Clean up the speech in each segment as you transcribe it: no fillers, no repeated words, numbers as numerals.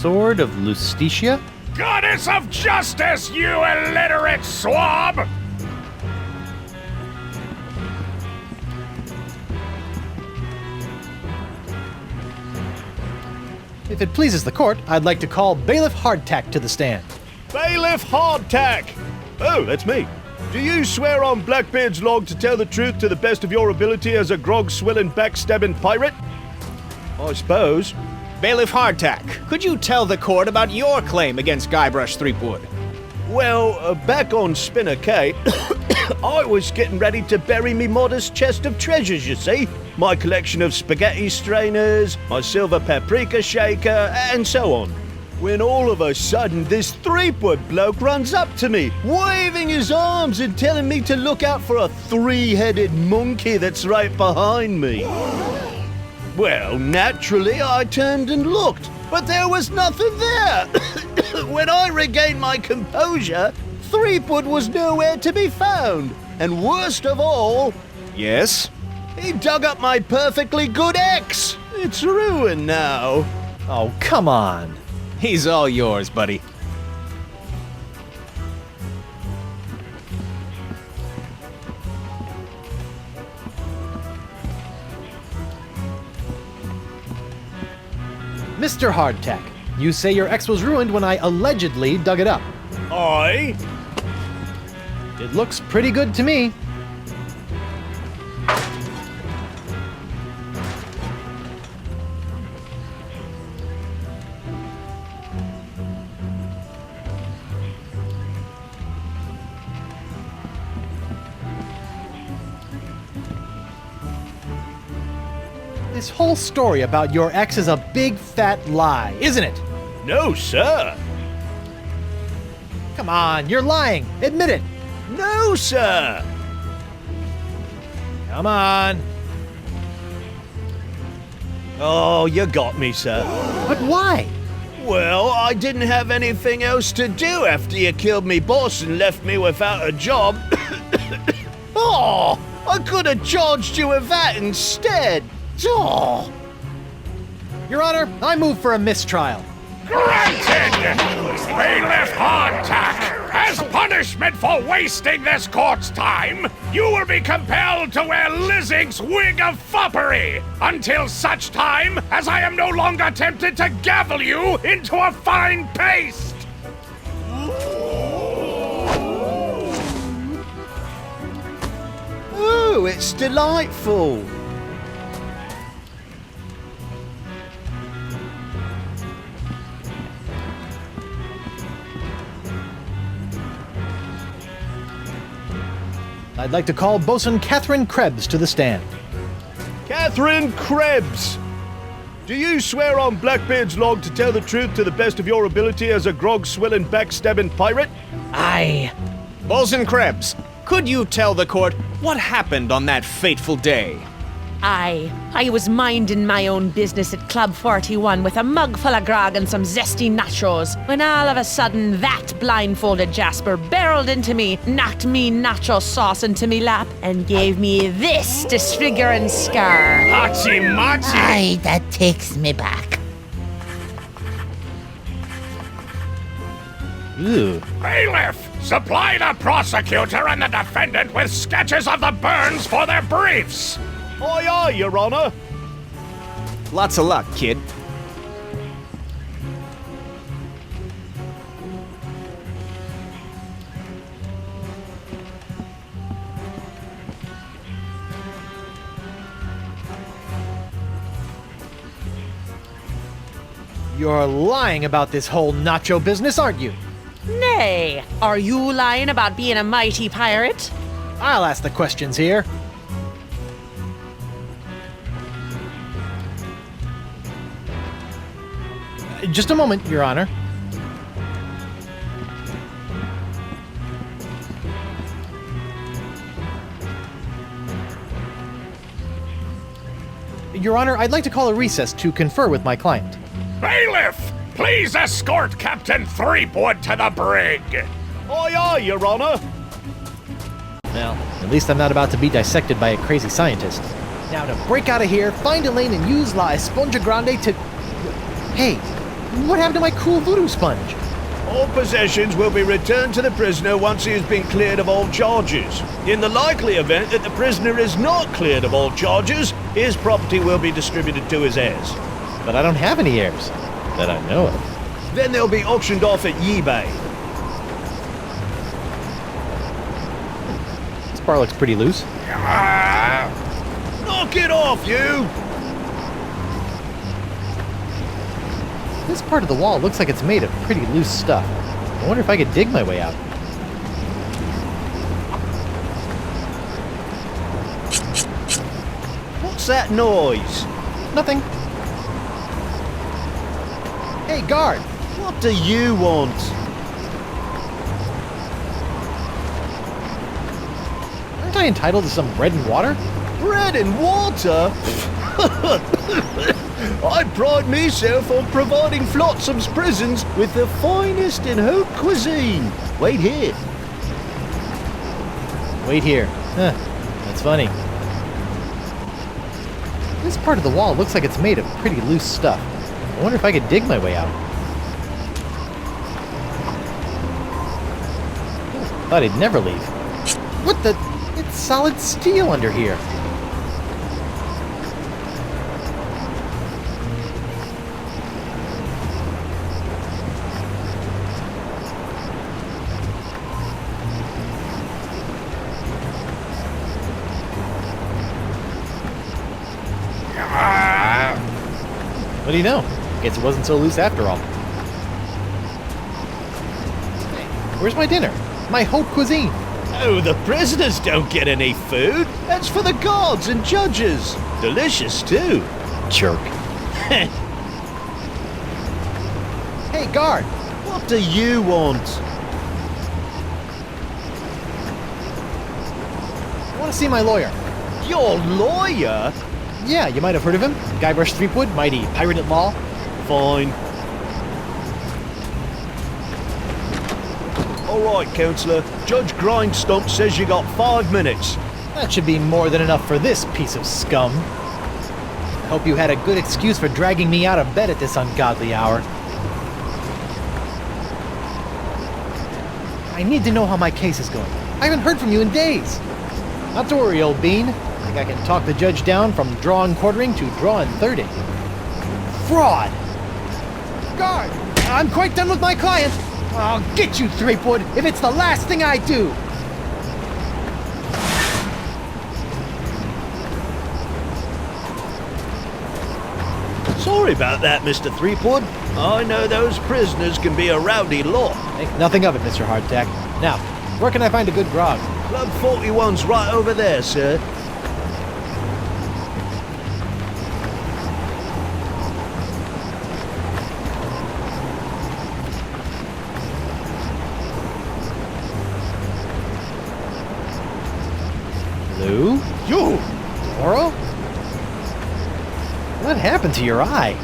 Sword of Lustitia? Goddess of Justice, you illiterate swab! If it pleases the court, I'd like to call Bailiff Hardtack to the stand. Bailiff Hardtack! Oh, that's me. Do you swear on Blackbeard's log to tell the truth to the best of your ability as a grog-swilling, backstabbing pirate? I suppose. Bailiff Hardtack, could you tell the court about your claim against Guybrush Threepwood? Well, back on Spinner Cay, I was getting ready to bury me modest chest of treasures, you see. My collection of spaghetti strainers, my silver paprika shaker, and so on. When all of a sudden this Threepwood bloke runs up to me, waving his arms and telling me to look out for a three-headed monkey that's right behind me. Well, naturally, I turned and looked, but there was nothing there. When I regained my composure, Threepwood was nowhere to be found. And worst of all... Yes? He dug up my perfectly good ex. It's ruined now. Oh, come on. He's all yours, buddy. Mr. Hardtack, you say your ex was ruined when I allegedly dug it up. I? It looks pretty good to me. This whole story about your ex is a big fat lie, isn't it? No, sir. Come on, you're lying. Admit it. No, sir. Come on. Oh, you got me, sir. But why? Well, I didn't have anything else to do after you killed me boss and left me without a job. Oh, I could have charged you with that instead. Oh. Your Honor, I move for a mistrial. Granted! Bailiff Hardtack, as punishment for wasting this court's time, you will be compelled to wear Lizzing's wig of foppery until such time as I am no longer tempted to gavel you into a fine paste! Ooh, it's delightful. I'd like to call Bosun Catherine Krebs to the stand. Catherine Krebs! Do you swear on Blackbeard's log to tell the truth to the best of your ability as a grog-swilling, backstabbing pirate? Aye. Bosun Krebs, could you tell the court what happened on that fateful day? I was minding my own business at Club 41 with a mug full of grog and some zesty nachos, when all of a sudden that blindfolded Jasper barreled into me, knocked me nacho sauce into me lap, and gave me this disfiguring scar. Hachi machi! Aye, that takes me back. Ew. Bailiff, supply the prosecutor and the defendant with sketches of the burns for their briefs! Aye, aye, Your Honor. Lots of luck, kid. You're lying about this whole nacho business, aren't you? Nay, are you lying about being a mighty pirate? I'll ask the questions here. Just a moment, Your Honor. Your Honor, I'd like to call a recess to confer with my client. Bailiff, please escort Captain Threepwood to the brig! Aye, aye, Your Honor. Well, at least I'm not about to be dissected by a crazy scientist. Now to break out of here, find Elaine and use La Esponja Grande to... Hey, What happened to my cool voodoo sponge? All possessions will be returned to the prisoner once he has been cleared of all charges. In the likely event that the prisoner is not cleared of all charges, his property will be distributed to his heirs. But I don't have any heirs that I know of. Then they'll be auctioned off at eBay. This bar looks pretty loose. Knock it off, you! This part of the wall looks like it's made of pretty loose stuff. I wonder if I could dig my way out. What's that noise? Nothing. Hey, guard! What do you want? Aren't I entitled to some bread and water? Bread and water? I pride myself on providing Flotsam's prisons with the finest in haute cuisine. Wait here. Wait here. Huh. That's funny. This part of the wall looks like it's made of pretty loose stuff. I wonder if I could dig my way out. Thought he'd never leave. What the? It's solid steel under here. What do you know? Guess it wasn't so loose after all. Hey, where's my dinner? My haute cuisine. Oh, the prisoners don't get any food. That's for the guards and judges. Delicious, too. Jerk. Hey, guard! What do you want? I want to see my lawyer. Your lawyer? Yeah, you might have heard of him. Guybrush Threepwood, mighty pirate at law. Fine. All right, Counselor. Judge Grindstump says you got 5 minutes. That should be more than enough for this piece of scum. I hope you had a good excuse for dragging me out of bed at this ungodly hour. I need to know how my case is going. I haven't heard from you in days. Not to worry, old bean. I think I can talk the judge down from draw and quartering to draw and thirding. Fraud! Guard! I'm quite done with my client. I'll get you, Threepwood, if it's the last thing I do! Sorry about that, Mr. Threepwood. I know those prisoners can be a rowdy lot. Think nothing of it, Mr. Hardtack. Now, where can I find a good grog? Club 41's right over there, sir. Lou? You! Oro? What happened to your eye?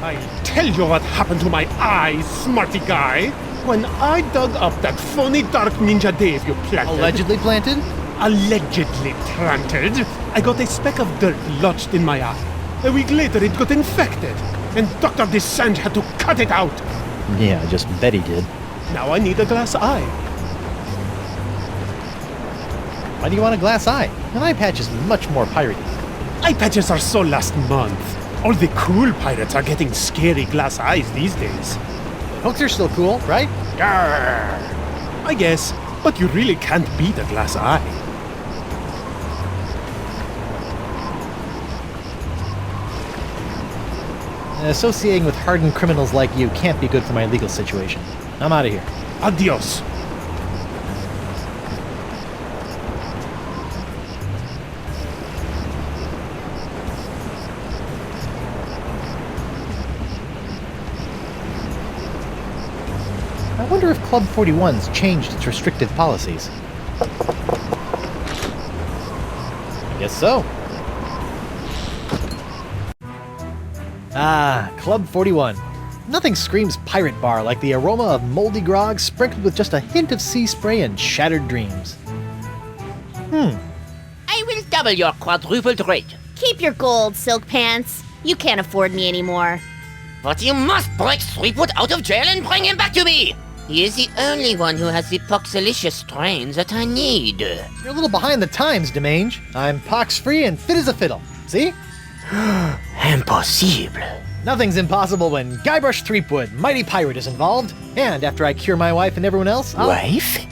I'll tell you what happened to my eye, smarty guy. When I dug up that phony Dark Ninja Dave you planted... Allegedly planted? Allegedly planted, I got a speck of dirt lodged in my eye. A week later, it got infected, and Dr. Descent had to cut it out. Yeah, I just bet he did. Now I need a glass eye. Why do you want a glass eye? An eye patch is much more piratey. Eye patches are so last month. All the cool pirates are getting scary glass eyes these days. Hooks are still cool, right? Grr. I guess, but you really can't beat a glass eye. Associating with hardened criminals like you can't be good for my legal situation. I'm out of here. Adios. I wonder if Club 41's changed its restrictive policies. I guess so. Ah, Club 41. Nothing screams pirate bar like the aroma of moldy grog sprinkled with just a hint of sea spray and shattered dreams. I will double your quadrupled rate. Keep your gold, Silk Pants. You can't afford me anymore. But you must break Threepwood out of jail and bring him back to me! He is the only one who has the poxalicious strain that I need. You're a little behind the times, Demange. I'm pox-free and fit as a fiddle. See? Impossible. Nothing's impossible when Guybrush Threepwood, mighty pirate, is involved. And after I cure my wife and everyone else, I'll... Wife?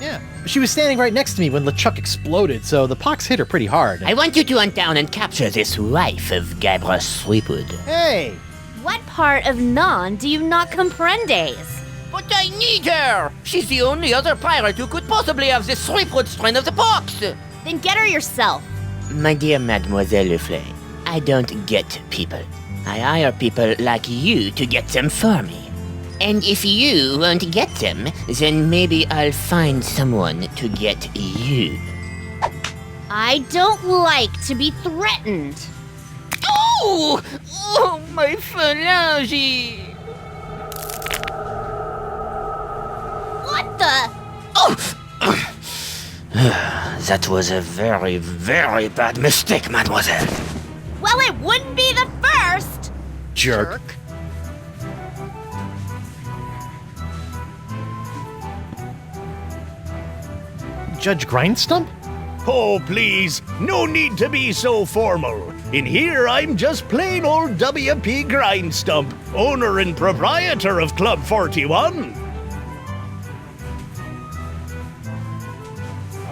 Yeah. She was standing right next to me when LeChuck exploded, so the pox hit her pretty hard. I want you to hunt down and capture this wife of Guybrush Threepwood. Hey! What part of non do you not comprendes? But I need her! She's the only other pirate who could possibly have the Threepwood strain of the pox! Then get her yourself. My dear Mademoiselle Leflay, I don't get people. I hire people like you to get them for me. And if you won't get them, then maybe I'll find someone to get you. I don't like to be threatened. Oh! Oh, my phalange! What the? Oh! That was a very, very bad mistake, mademoiselle. Well, it wouldn't be the first! Jerk. Judge Grindstump? Oh, please, no need to be so formal. In here, I'm just plain old W.P. Grindstump, owner and proprietor of Club 41.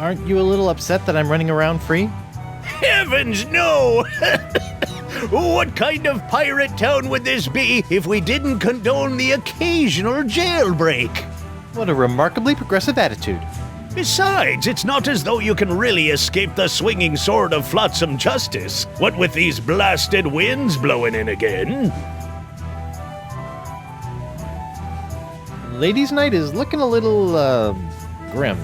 Aren't you a little upset that I'm running around free? Heavens, no! What kind of pirate town would this be if we didn't condone the occasional jailbreak? What a remarkably progressive attitude. Besides, it's not as though you can really escape the swinging sword of flotsam justice. What with these blasted winds blowing in again? Ladies' night is looking a little, grim.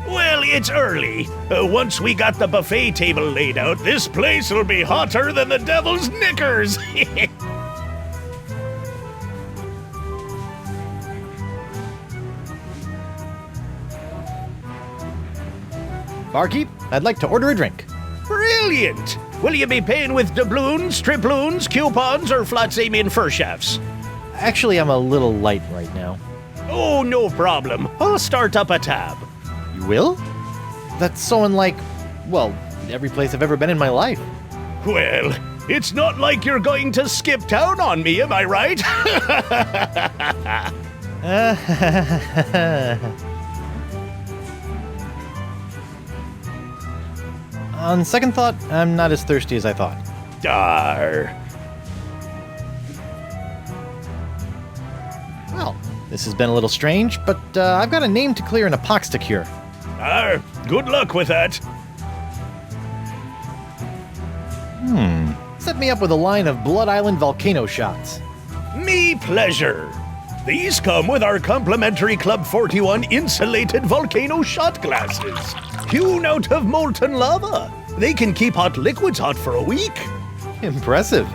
Well, it's early. Once we got the buffet table laid out, this place will be hotter than the devil's knickers. Barkeep, I'd like to order a drink. Brilliant! Will you be paying with doubloons, triploons, coupons, or flat-samian fur shafts? Actually, I'm a little light right now. Oh, no problem. I'll start up a tab. You will? That's so unlike, well, every place I've ever been in my life. Well, it's not like you're going to skip town on me, am I right? On second thought, I'm not as thirsty as I thought. Dar. Well, this has been a little strange, but I've got a name to clear and a pox to cure. Good luck with that. Set me up with a line of Blood Island volcano shots. Me pleasure. These come with our complimentary Club 41 insulated volcano shot glasses. Hewn out of molten lava. They can keep hot liquids hot for a week. Impressive.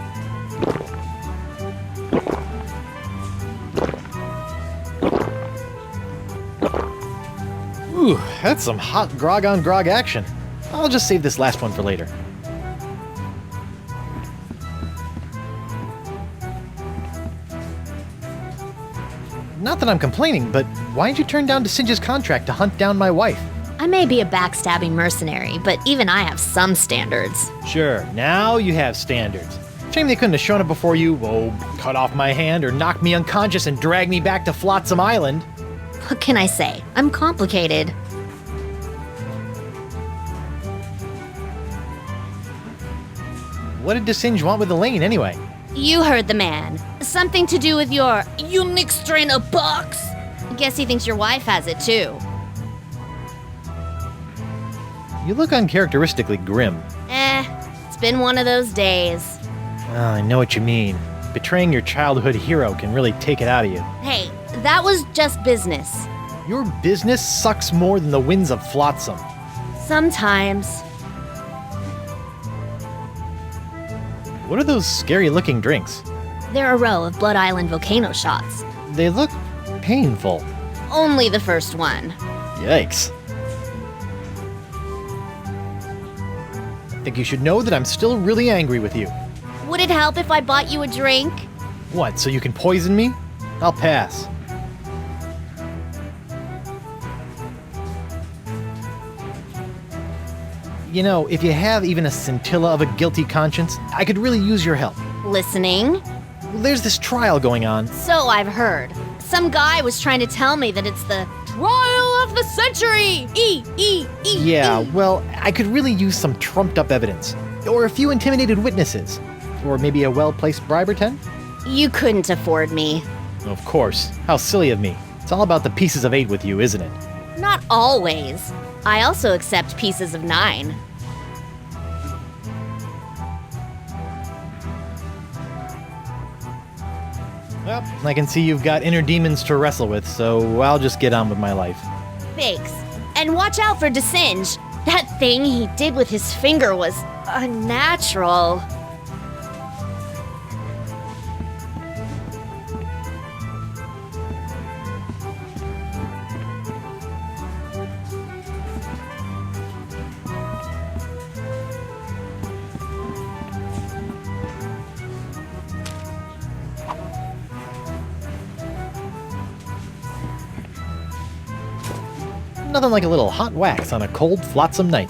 Ooh, that's some hot grog on grog action. I'll just save this last one for later. Not that I'm complaining, but why'd you turn down Singe's contract to hunt down my wife? I may be a backstabbing mercenary, but even I have some standards. Sure, now you have standards. Shame they couldn't have shown up before you, cut off my hand or knock me unconscious and drag me back to Flotsam Island. What can I say? I'm complicated. What did DeSinge want with Elaine anyway? You heard the man. Something to do with your unique strain of pox. Guess he thinks your wife has it too. You look uncharacteristically grim. It's been one of those days. Oh, I know what you mean. Betraying your childhood hero can really take it out of you. Hey, that was just business. Your business sucks more than the winds of Flotsam. Sometimes. What are those scary-looking drinks? They're a row of Blood Island volcano shots. They look painful. Only the first one. Yikes. I think you should know that I'm still really angry with you. Would it help if I bought you a drink? What, so you can poison me? I'll pass. You know, if you have even a scintilla of a guilty conscience, I could really use your help. Listening? There's this trial going on. So I've heard. Some guy was trying to tell me that it's the trial of the century! Yeah, well, I could really use some trumped up evidence. Or a few intimidated witnesses. Or maybe a well-placed bribe or 10? You couldn't afford me. Of course. How silly of me. It's all about the pieces of 8 with you, isn't it? Not always. I also accept pieces of 9. Well, I can see you've got inner demons to wrestle with, so I'll just get on with my life. Thanks. And watch out for DeSinge. That thing he did with his finger was unnatural. Nothing like a little hot wax on a cold, flotsam night.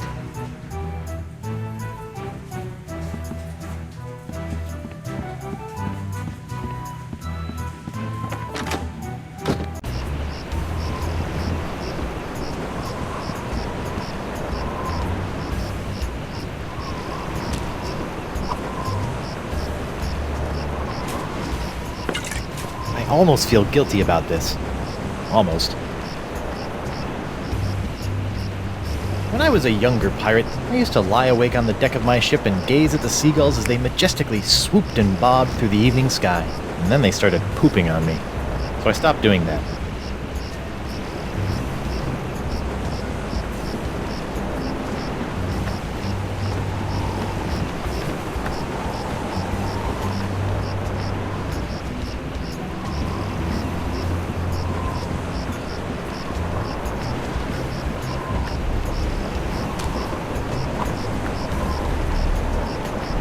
I almost feel guilty about this. Almost. When I was a younger pirate, I used to lie awake on the deck of my ship and gaze at the seagulls as they majestically swooped and bobbed through the evening sky. And then they started pooping on me. So I stopped doing that.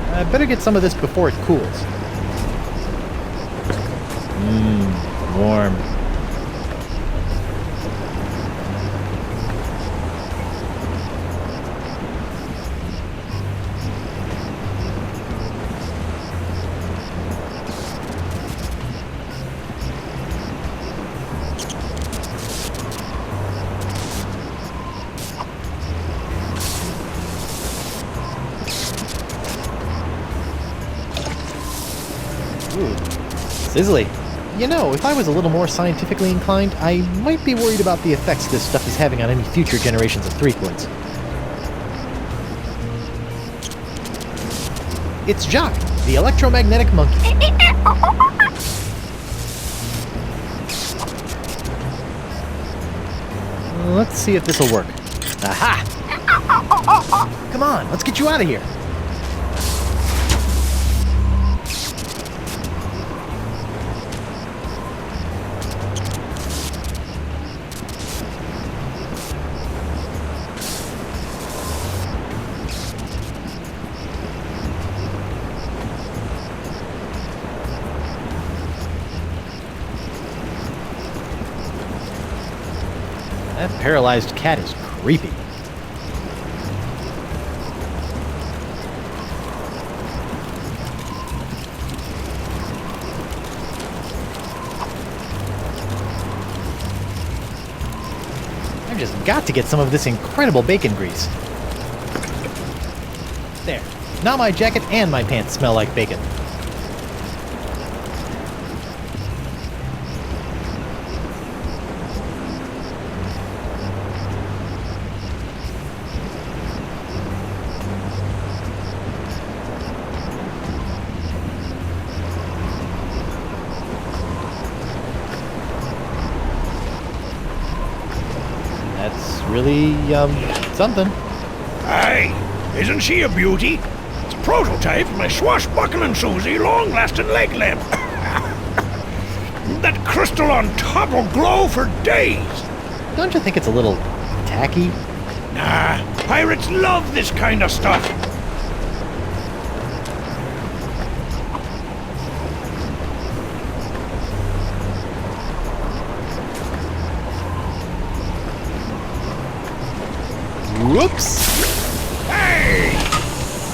I better get some of this before it cools. Warm. Sizzly. You know, if I was a little more scientifically inclined, I might be worried about the effects this stuff is having on any future generations of Threepwoods. It's Jock, the electromagnetic monkey. Let's see if this'll work. Aha! Come on, let's get you out of here. That paralyzed cat is creepy. I've just got to get some of this incredible bacon grease. There. Now my jacket and my pants smell like bacon. That's really, something. Aye, isn't she a beauty? It's a prototype of my swashbuckling Susie long-lasting leg lamp. That crystal on top will glow for days. Don't you think it's a little tacky? Nah, pirates love this kind of stuff. Whoops! Hey!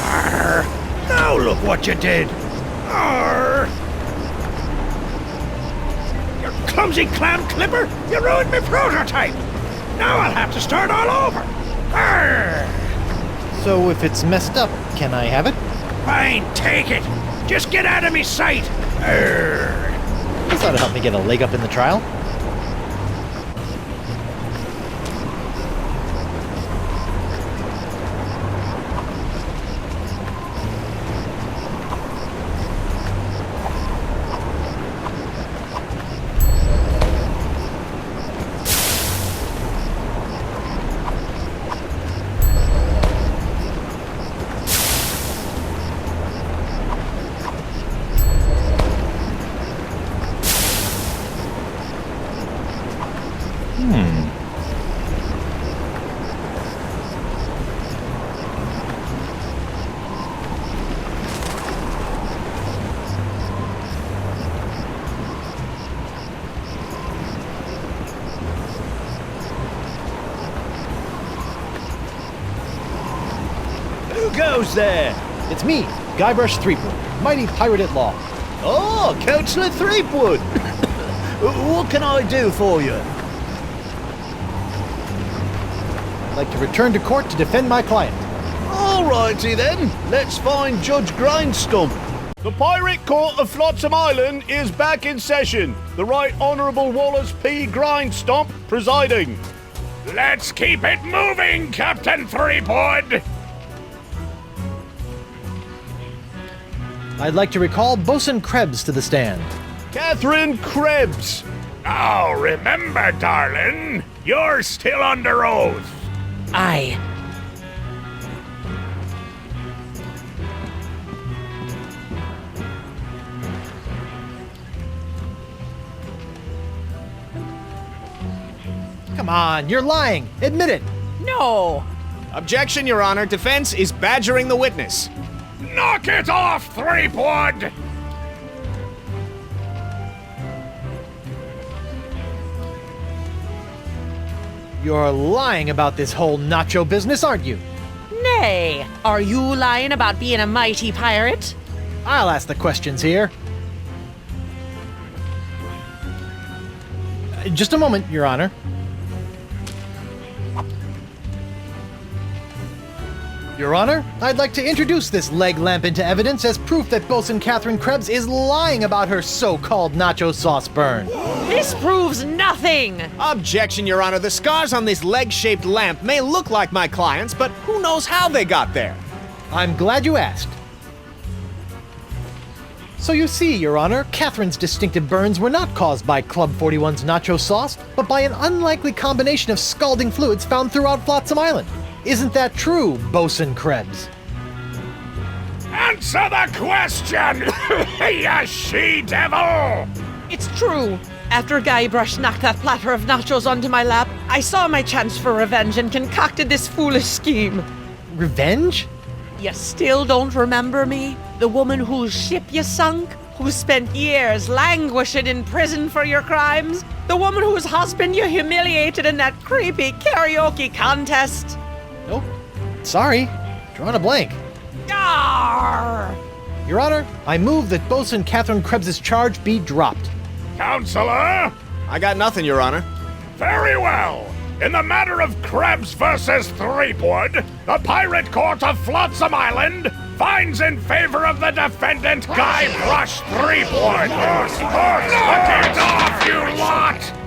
Arr! Now look what you did! Arr! You clumsy clam clipper! You ruined my prototype! Now I'll have to start all over! Arr! So if it's messed up, can I have it? Fine, take it! Just get out of me sight! Arr! This ought to help me get a leg up in the trial. Who goes there? It's me, Guybrush Threepwood, mighty pirate at law. Oh, Councillor Threepwood. What can I do for you? I'd like to return to court to defend my client. Alrighty then, let's find Judge Grindstump. The Pirate Court of Flotsam Island is back in session. The Right Honourable Wallace P. Grindstump presiding. Let's keep it moving, Captain Threepwood! I'd like to recall Bosun Krebs to the stand. Catherine Krebs. Now remember, darling, you're still under oath. Aye. Come on, you're lying. Admit it. No! Objection, Your Honor. Defense is badgering the witness. Knock it off, Threepwood! You're lying about this whole nacho business, aren't you? Nay, are you lying about being a mighty pirate? I'll ask the questions here. Just a moment, Your Honor. Your Honor, I'd like to introduce this leg lamp into evidence as proof that Bosun Catherine Krebs is lying about her so-called nacho sauce burn. This proves nothing! Objection, Your Honor. The scars on this leg-shaped lamp may look like my client's, but who knows how they got there? I'm glad you asked. So you see, Your Honor, Catherine's distinctive burns were not caused by Club 41's nacho sauce, but by an unlikely combination of scalding fluids found throughout Flotsam Island. Isn't that true, Bosun Krebs? Answer the question, you she-devil! It's true. After Guybrush knocked that platter of nachos onto my lap, I saw my chance for revenge and concocted this foolish scheme. Revenge? You still don't remember me? The woman whose ship you sunk? Who spent years languishing in prison for your crimes? The woman whose husband you humiliated in that creepy karaoke contest? Nope. Sorry. Drawing a blank. Arr! Your Honor, I move that Bosun Catherine Krebs' charge be dropped. Counselor? I got nothing, Your Honor. Very well. In the matter of Krebs versus Threepwood, the Pirate Court of Flotsam Island finds in favor of the defendant, Guybrush Threepwood. Knock it off, you lot!